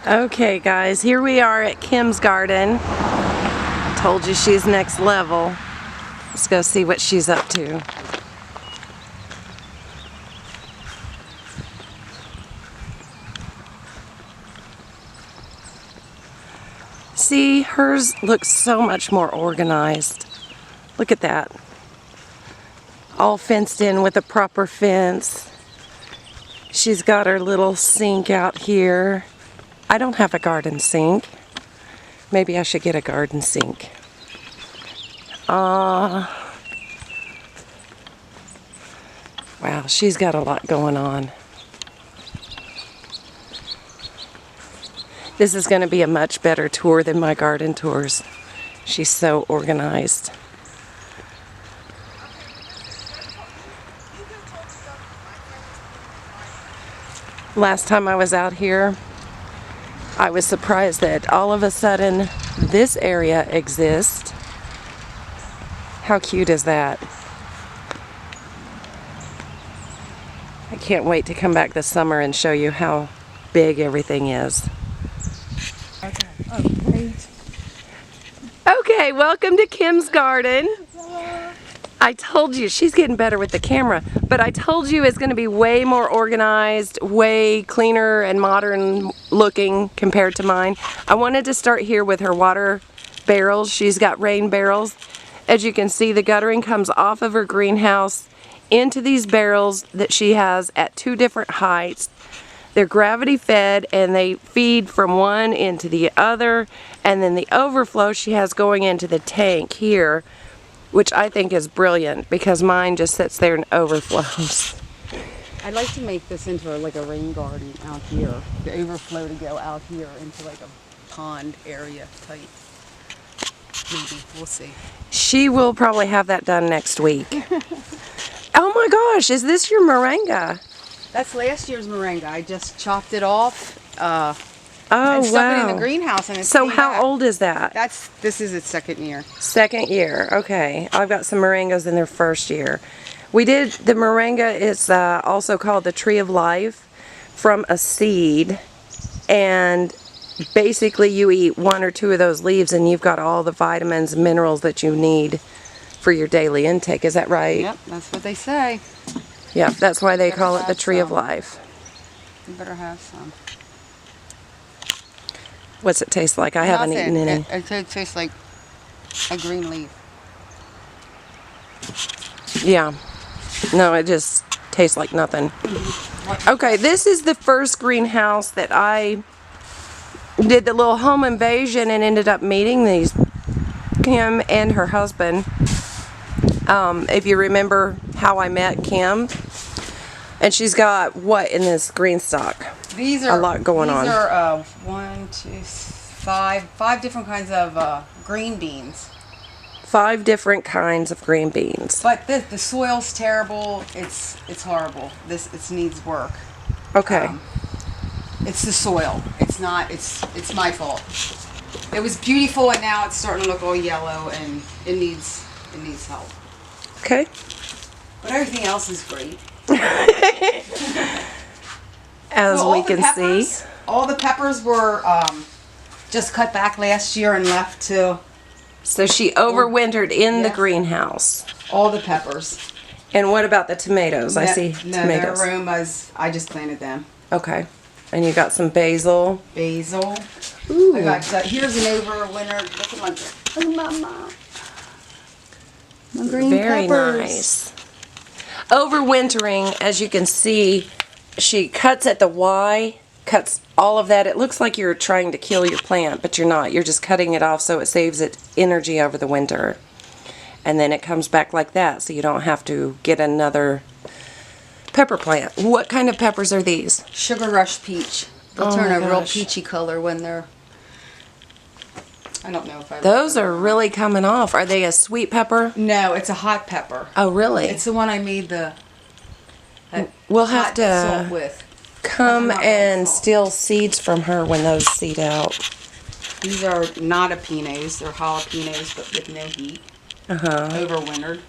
Okay guys, here we are at Kim's garden. Told you she's next level. Let's go see what she's up to. See, hers looks so much more organized. Look at that. All fenced in with a proper fence. She's got her little sink out here. I don't have a garden sink. Maybe I should get a garden sink. Wow, she's got a lot going on. This is going to be a much better tour than my garden tours. She's so organized. Last time I was out here, I was surprised that all of a sudden this area exists. How cute is that? I can't wait to come back this summer and show you how big everything is. Okay. Oh, great. Okay, welcome to Kim's garden. I told you, she's getting better with the camera, but I told you it's going to be way more organized, way cleaner and modern looking compared to mine. I wanted to start here with her water barrels. She's got rain barrels. As you can see, the guttering comes off of her greenhouse into these barrels that she has at 2 different heights. They're gravity fed and they feed from one into the other, and then the overflow she has going into the tank here, which I think is brilliant because mine just sits there and overflows. I'd like to make this into like a rain garden out here. The overflow to go out here into like a pond area type. Maybe, we'll see. She will probably have that done next week. Oh my gosh, is this your moringa? That's last year's moringa. I just chopped it off. Oh and stuck wow. it in the greenhouse and it's So how old is that? This is its 2nd year. 2nd year, okay. I've got some moringas in their 1st year. We did, the moringa is also called the tree of life from a seed, and basically you eat 1 or 2 of those leaves and you've got all the vitamins and minerals that you need for your daily intake. Is that right? Yep, that's what they say. Yeah, that's why they call it the tree of life. You better have some. What's it taste like? I haven't eaten any. It tastes like a green leaf. Yeah. No, it just tastes like nothing. Okay, this is the first greenhouse that I did the little home invasion and ended up meeting Kim and her husband. If you remember how I met Kim. And she's got what in this green stock? These are a lot going on. These are 1, 2, 5 different kinds of green beans. 5 different kinds of green beans. But the soil's terrible. It's horrible. It needs work. Okay. It's the soil. It's not. It's my fault. It was beautiful and now it's starting to look all yellow and it needs help. Okay. But everything else is great. As so we can see. All the peppers were just cut back last year and left to... So she overwintered in the greenhouse. All the peppers. And what about the tomatoes? I see tomatoes. No, aromas, I just planted them. Okay. And you got some basil. Basil. Ooh. I got, here's an overwintered, look at my, mama. My green Very peppers. nice. Overwintering, as you can see, she cuts at the Y, cuts all of that. It looks like you're trying to kill your plant, but you're not. You're just cutting it off so it saves it energy over the winter. And then it comes back like that, so you don't have to get another pepper plant. What kind of peppers are these? Sugar Rush Peach. They'll turn a real peachy color when they're... I don't know if I... Those are really coming off. Are they a sweet pepper? No, it's a hot pepper. Oh, really? It's the one I made the... We'll have to salt with. come and steal seeds from her when those seed out. These are not jalapenos. They're jalapenos, but with no heat. Overwintered.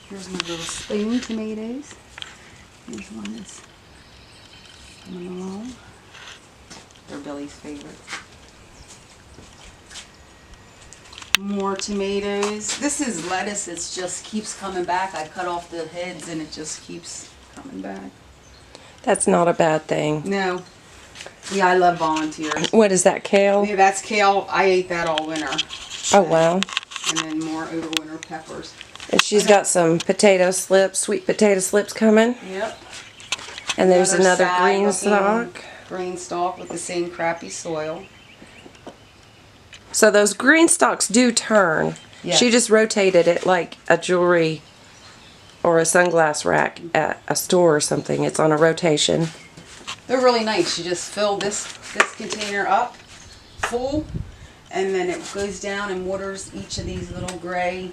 Here's my little spoon tomatoes. Here's one that's coming along. Kelly's favorite. More tomatoes. This is lettuce. It just keeps coming back. I cut off the heads and it just keeps coming back. That's not a bad thing. No. Yeah, I love volunteers. What is that, kale? Yeah, that's kale. I ate that all winter. Oh, wow. And then more overwinter peppers. And she's got some potato slips, sweet potato slips coming. Yep. And there's another sad green looking stalk. Green stalk with the same crappy soil. So those green stalks do turn. Yes. She just rotated it like a jewelry or a sunglass rack at a store or something. It's on a rotation. They're really nice. You just fill this container up full, and then it goes down and waters each of these little gray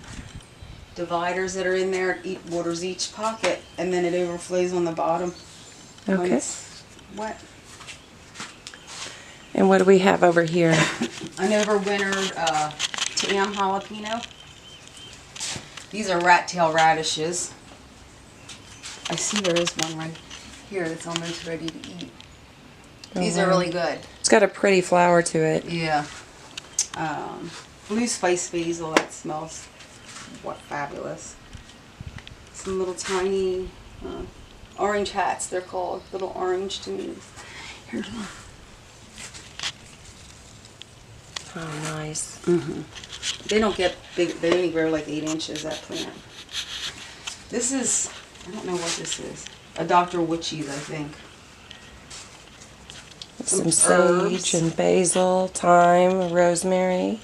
dividers that are in there. It waters each pocket, and then it overflows on the bottom when Okay. it's wet. And what do we have over here? An overwintered tam jalapeno. These are rat tail radishes. I see there is one right here that's almost ready to eat. These are really good. It's got a pretty flower to it. Yeah. Blue spice basil, that smells what fabulous. Some little tiny orange hats, they're called. Little orange tomatoes. Here's one. Oh, nice. They don't get big, they only grow like 8 inches, that plant. This is, I don't know what this is. A Dr. Witchy's, I think. Some herbs. sage and basil, thyme, rosemary.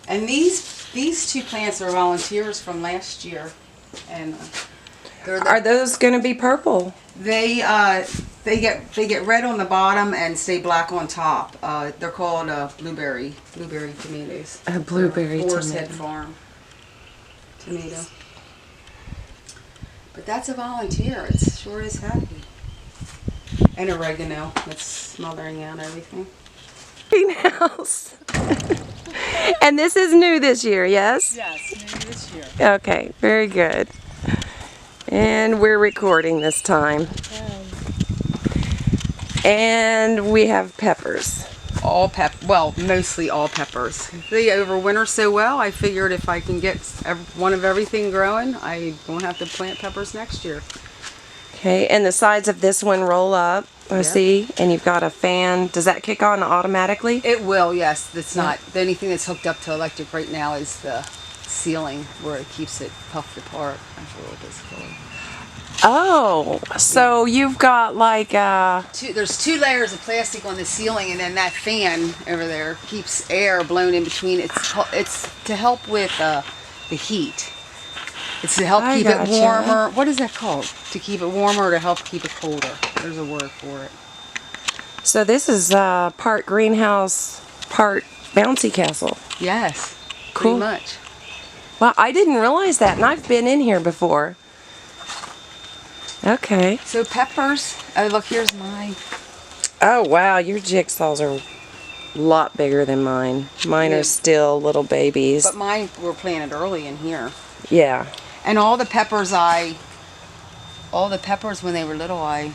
And these two plants are volunteers from last year. And they're the, Are those going to be purple? they get red on the bottom and stay black on top. They're called blueberry tomatoes. A blueberry Boar's Head tomato. Farm tomato. But that's a volunteer. It sure is happy. And oregano. That's smothering out everything. Greenhouse. And this is new this year, yes? Yes, maybe this year. Okay, very good. And we're recording this time. And we have peppers. Mostly all peppers. They overwinter so well, I figured if I can get one of everything growing, I won't have to plant peppers next year. Okay, and the sides of this one roll up, I see, and you've got a fan. Does that kick on automatically? It will, yes. It's not, the only thing that's hooked up to electric right now is the ceiling where it keeps it puffed apart. I forget what that's called. Oh, so you've got like There's 2 layers of plastic on the ceiling, and then that fan over there keeps air blown in between. It's to help with the heat. It's to help keep gotcha. it warmer. What is that called? To keep it warmer or to help keep it colder? There's a word for it. So this is part greenhouse, part bouncy castle. Yes, Cool. pretty much. Wow, I didn't realize that, and I've been in here before. Okay. So peppers. Oh, look, here's mine. Oh, wow, your jigsaws are a lot bigger than mine. Mine Yeah. are still little babies. But mine were planted early in here. Yeah. And all the peppers when they were little, I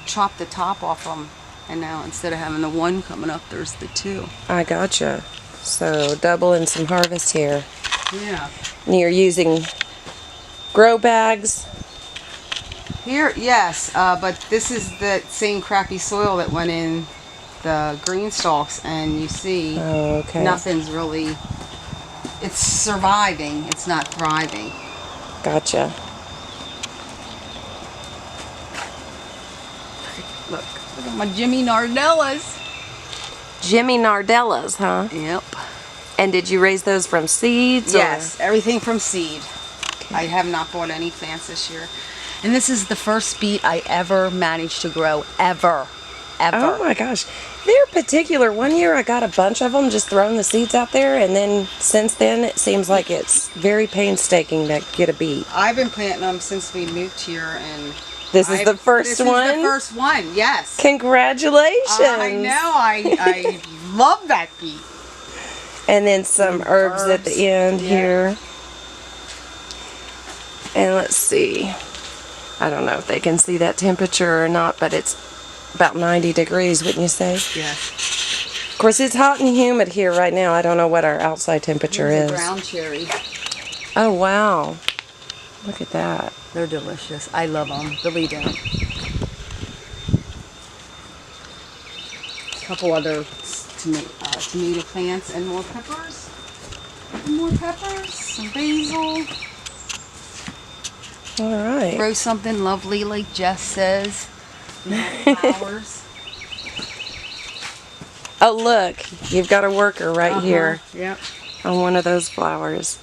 chopped the top off them. And now instead of having the one coming up, there's the 2. I gotcha. So doubling some harvest here. Yeah. And you're using grow bags. Here, yes, but this is the same crappy soil that went in the green stalks, and you see Oh, okay. nothing's really, it's surviving, it's not thriving. Gotcha. Look at my Jimmy Nardellas. Jimmy Nardellas, huh? Yep. And did you raise those from seeds? or- Yes, everything from seed. I have not bought any plants this year. And this is the first beet I ever managed to grow, ever. Oh my gosh. They're particular. One year I got a bunch of them just throwing the seeds out there, and then since then it seems like it's very painstaking to get a beet. I've been planting them since we moved here, and This is the first one? This is the first one, yes. Congratulations. I know, I love that beet. And then some herbs at Herbs, the end yeah. here. And let's see. I don't know if they can see that temperature or not, but it's about 90 degrees, wouldn't you say? Yes. Of course, it's hot and humid here right now. I don't know what our outside temperature Here's is. a ground cherry. Oh, wow. Look at that. They're delicious. I love them. Billy do. A couple other tomato plants and more peppers. And more peppers. Some basil. All right. Grow something lovely like Jess says. Flowers. Oh, look. You've got a worker right here Yep. on one of those flowers.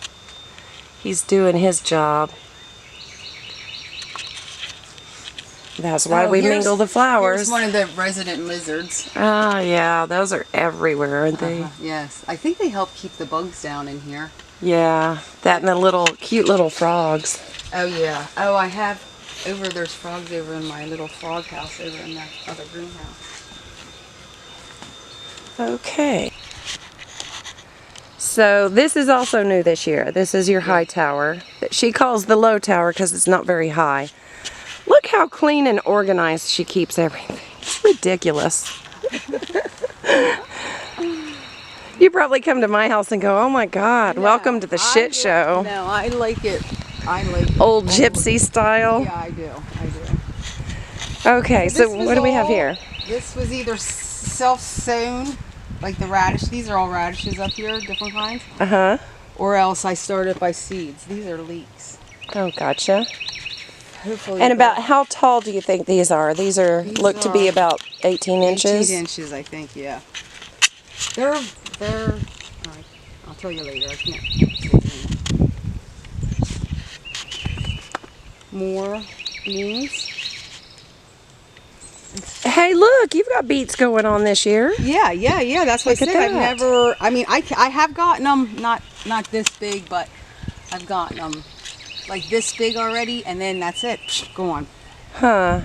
He's doing his job. That's why we mingle the flowers. Here's one of the resident lizards. Ah, yeah. Those are everywhere, aren't they? Yes. I think they help keep the bugs down in here. Yeah. That and the little, cute little frogs. Oh, yeah. Oh, I have there's frogs over in my little frog house over in the other greenhouse. Okay. So this is also new this year. This is your high tower. She calls the low tower because it's not very high. Look how clean and organized she keeps everything. It's ridiculous. You probably come to my house and go, oh my God, welcome to the shit show. No, I like it. I like it. Old gypsy style. Yeah, I do. I do. Okay, so what do we have here? This was either self-sown, like the radish. These are all radishes up here, different kinds. Uh-huh. Or else I started by seeds. These are leeks. Oh, gotcha. Hopefully. And about how tall do you think these are? These look to be are about 18 inches. 18 inches, I think, yeah. They're, all right, I'll tell you later. I can't. More beans. Hey, look, you've got beets going on this year. Yeah. That's what Look I at said. I've that. never. I mean, I have gotten them not this big, but I've gotten them like this big already, and then that's it. Psh, go on. Huh.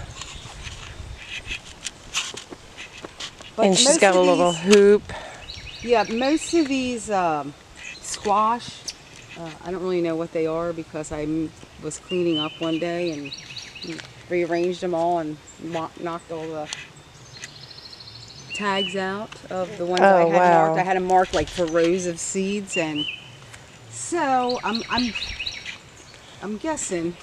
But And she's most got a of little these- hoop. Yeah, most of these squash, I don't really know what they are because I was cleaning up one day and rearranged them all and knocked all the tags out of the ones I Oh, had wow. marked. I had them marked like for rows of seeds, and so I'm guessing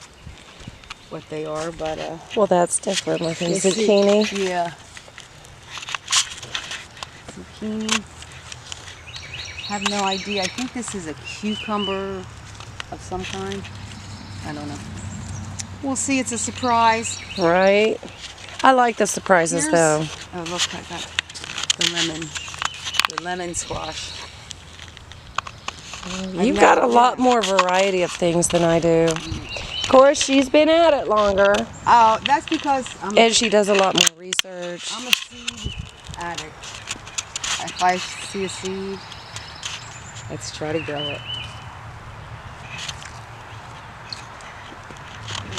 what they are, but Well, that's different looking. let's see. Zucchini. Yeah. Zucchini. Have no idea. I think this is a cucumber of some kind. I don't know. We'll see. It's a surprise. Right? I like the surprises, Here's- though. Oh, look, I got the lemon squash. You've got a lot more variety of things than I do. Of course, she's been at it longer, Oh, that's because and she does a lot more research. I'm a seed addict. If I see a seed, let's try to grow it.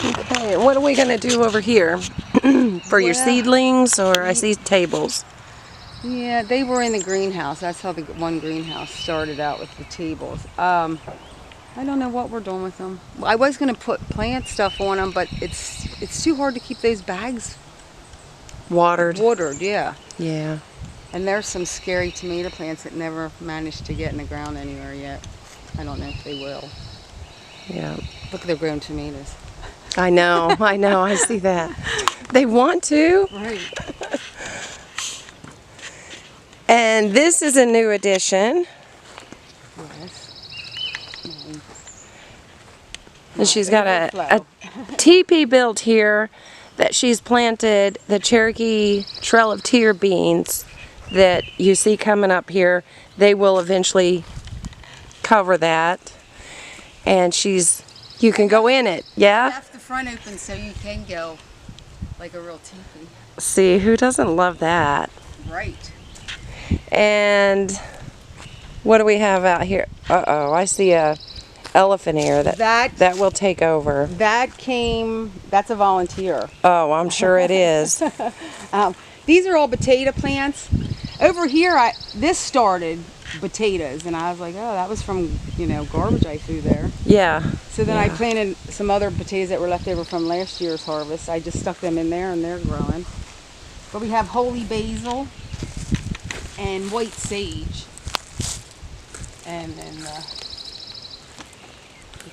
Okay, what are we going to do over here? For your Well, seedlings, or I see tables. Yeah, they were in the greenhouse. That's how the one greenhouse started out with the tables. I don't know what we're doing with them. I was going to put plant stuff on them, but it's too hard to keep those bags Watered. watered. Yeah, Yeah. and there's some scary tomato plants that never managed to get in the ground anywhere yet. I don't know if they will. Yeah. Look at the grown tomatoes. I know, I see that. They want to. Right. And this is a new addition. Yes. And she's got a teepee built here that she's planted the Cherokee Trail of Tear beans that you see coming up here. They will eventually cover that. And you can go in it, yeah? Left the front open so you can go like a real teepee. See, who doesn't love that? Right. And what do we have out here? Uh-oh, I see a elephant ear that will take over. That's a volunteer. Oh, I'm sure it is. These are all potato plants. Over here, this started potatoes, and I was like, oh, that was from, garbage I threw there. Yeah. So then I planted some other potatoes that were left over from last year's harvest. I just stuck them in there, and they're growing. But we have holy basil and white sage. And then the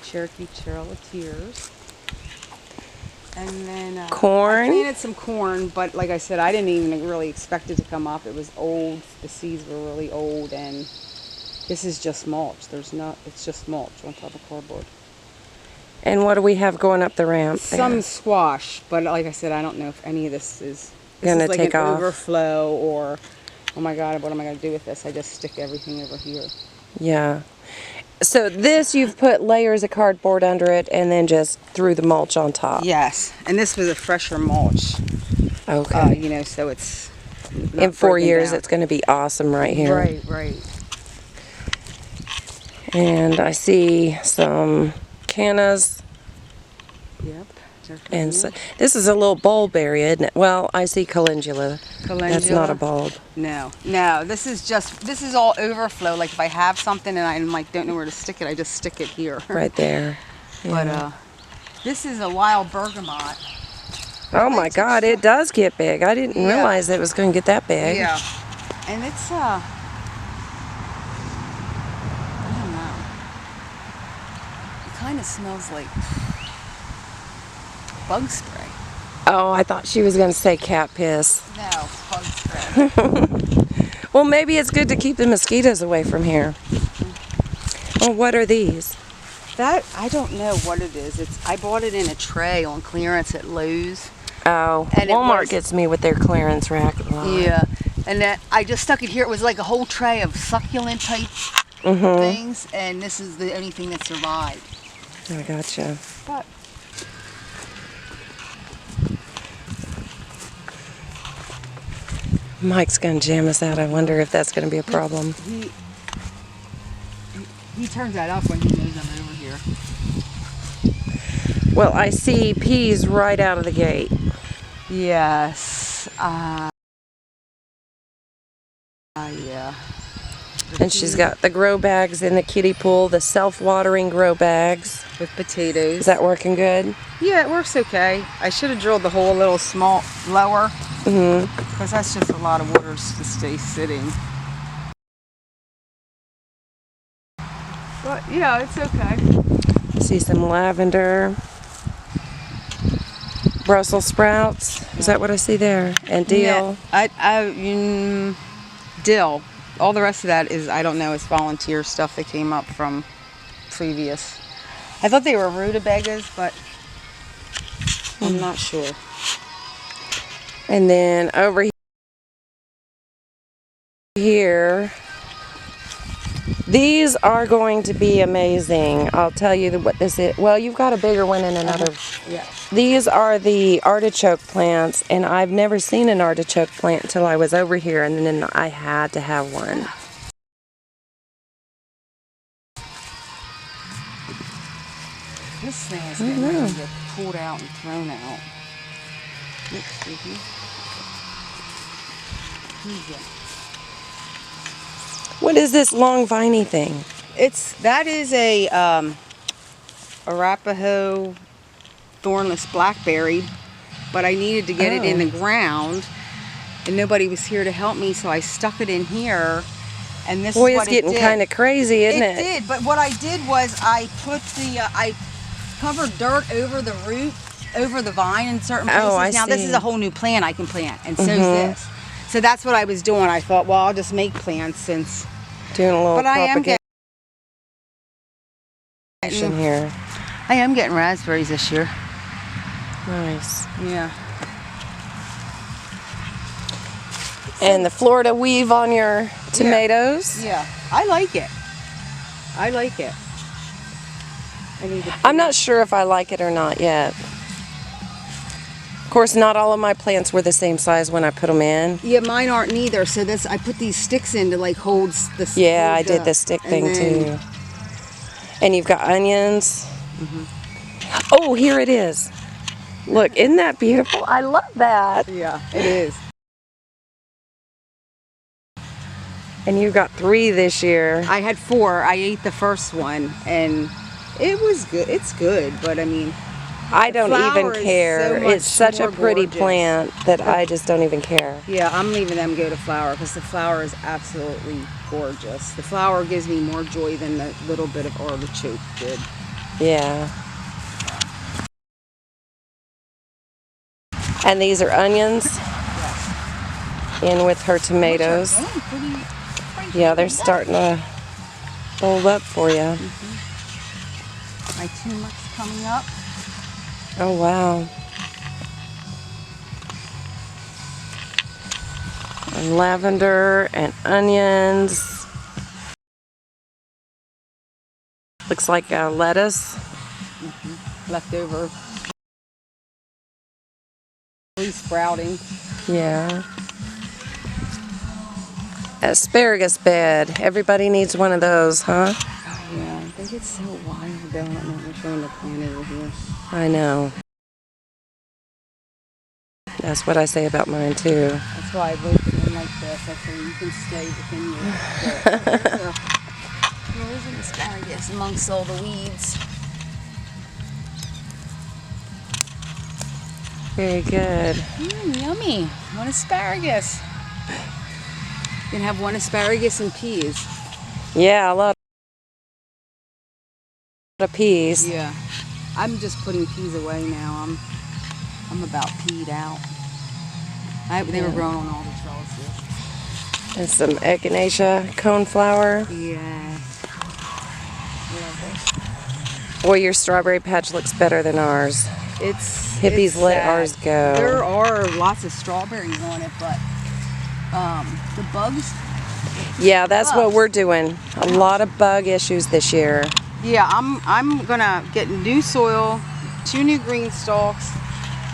Cherokee Trail of Tears. And then Corn. I planted some corn, but like I said, I didn't even really expect it to come up. It was old. The seeds were really old, and this is just mulch. It's just mulch on top of cardboard. And what do we have going up the ramp there? Some squash, but like I said, I don't know if any of this is Gonna like take an off. overflow or, oh my God, what am I going to do with this? I just stick everything over here. Yeah. So this, you've put layers of cardboard under it and then just threw the mulch on top. Yes, and this was a fresher mulch. Okay. You know, so it's not In 4 broken years, down. it's going to be awesome right here. Right. And I see some cannas. Yep. And so, this is a little bulberry, isn't it? Well, I see calendula. That's not a bulb. No. This is all overflow. Like if I have something and I like don't know where to stick it, I just stick it here. Right there. But Yeah. this is a wild bergamot. Oh my God, it does get big. I didn't Yeah. realize it was going to get that big. Yeah. And it's I don't know. It kind of smells like bug spray. Oh, I thought she was going to say cat piss. No, bug spray. Well, maybe it's good to keep the mosquitoes away from here. Well, what are these? That I don't know what it is. I bought it in a tray on clearance at Lowe's. Oh, And it Walmart was- gets me with their clearance rack a lot. Yeah, and that I just stuck it here. It was like a whole tray of succulent type things, and this is the only thing that survived. I gotcha. But Mike's going to jam us out. I wonder if that's going to be a problem. he turns that up when he knows I'm over here. Well, I see peas right out of the gate. Yes. Yeah. And she's got the grow bags in the kiddie pool, the self-watering grow bags. With potatoes. Is that working good? Yeah, it works okay. I should have drilled the hole a little small lower. Because that's just a lot of water to stay sitting. But yeah, it's okay. See some lavender, Brussels sprouts. Is that what I see there? And dill. Dill. All the rest of that is, I don't know, it's volunteer stuff that came up from previous. I thought they were rutabagas, but I'm not sure. And then over here, these are going to be amazing. I'll tell you what this is. Well, you've got a bigger one and another. Yeah. These are the artichoke plants, and I've never seen an artichoke plant until I was over here, and then I had to have one. This thing is getting ready to get pulled out and thrown out. Oops, excuse me. Here you go. What is this long viney thing? That is a Arapaho thornless blackberry, but I needed to get it in the ground, and nobody was here to help me, so I stuck it in here. And this Boy, is it's what getting it did. kind of crazy, isn't it? It did, but what I did was I put I covered dirt over the root, over the vine in certain places. Oh, I now this see. is a whole new plant I can plant, and so's this. So that's what I was doing. I thought, well, I'll just make plants since. Doing a little But I am propagation here. I am getting raspberries this year. Nice. Yeah. And the Florida weave on your tomatoes. Yeah, I like it. I like it. I need to I'm not sure if I like it or not yet. Of course, not all of my plants were the same size when I put them in. Yeah, mine aren't neither. So this, I put these sticks in to like hold the. Yeah, I did the stick thing too. And you've got onions. Oh, here it is. Look, isn't that beautiful? I love that. Yeah, it is. And you got 3 this year. I had 4. I ate the first one, and it was good. It's good, but I mean, I don't even flower is care. so much It's such a more pretty gorgeous. plant that I just don't even care. Yeah, I'm leaving them go to flower because the flower is absolutely gorgeous. The flower gives me more joy than the little bit of artichoke did. Yeah. And these are onions in with her tomatoes. Yeah, they're starting to hold up for you. My turmeric's coming up. Oh, wow. And lavender and onions. Looks like a lettuce. Leftover. Really sprouting. Yeah. Asparagus bed. Everybody needs one of those, huh? Oh, yeah, I think it's so wild though. I don't know which one to plant over here. I know. That's what I say about mine too. That's why I moved it in like this. That's so you can stay within your. There's an asparagus amongst all the weeds. Very good. Yummy. One asparagus. You can have one asparagus and peas. Yeah, a lot of peas. Yeah. I'm just putting peas away now. I'm about peed out. They were growing on all the trellises. And some echinacea coneflower. Yeah. Boy, your strawberry patch looks better than ours. Hippies let sad. ours go. There are lots of strawberries on it, but the bugs. Yeah, that's what we're doing. A lot of bug issues this year. Yeah, I'm gonna get new soil, 2 new green stalks.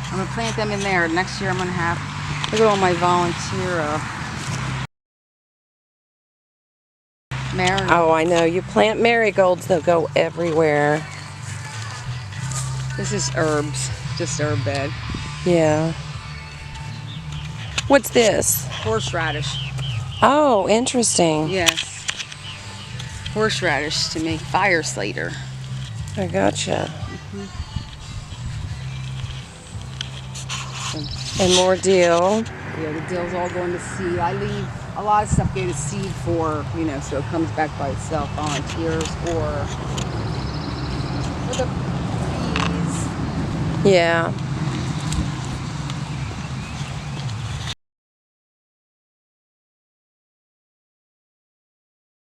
I'm gonna plant them in there. Next year I'm gonna have, look at all my volunteer marigolds. Oh, I know. You plant marigolds, they'll go everywhere. This is herbs, just herb bed. Yeah. What's this? Horseradish. Oh, interesting. Yes. Horseradish to make fire slater. I gotcha. And more dill. Yeah, the dill's all going to seed. I leave a lot of stuff go to seed for, so it comes back by itself. Volunteers or for the bees. Yeah.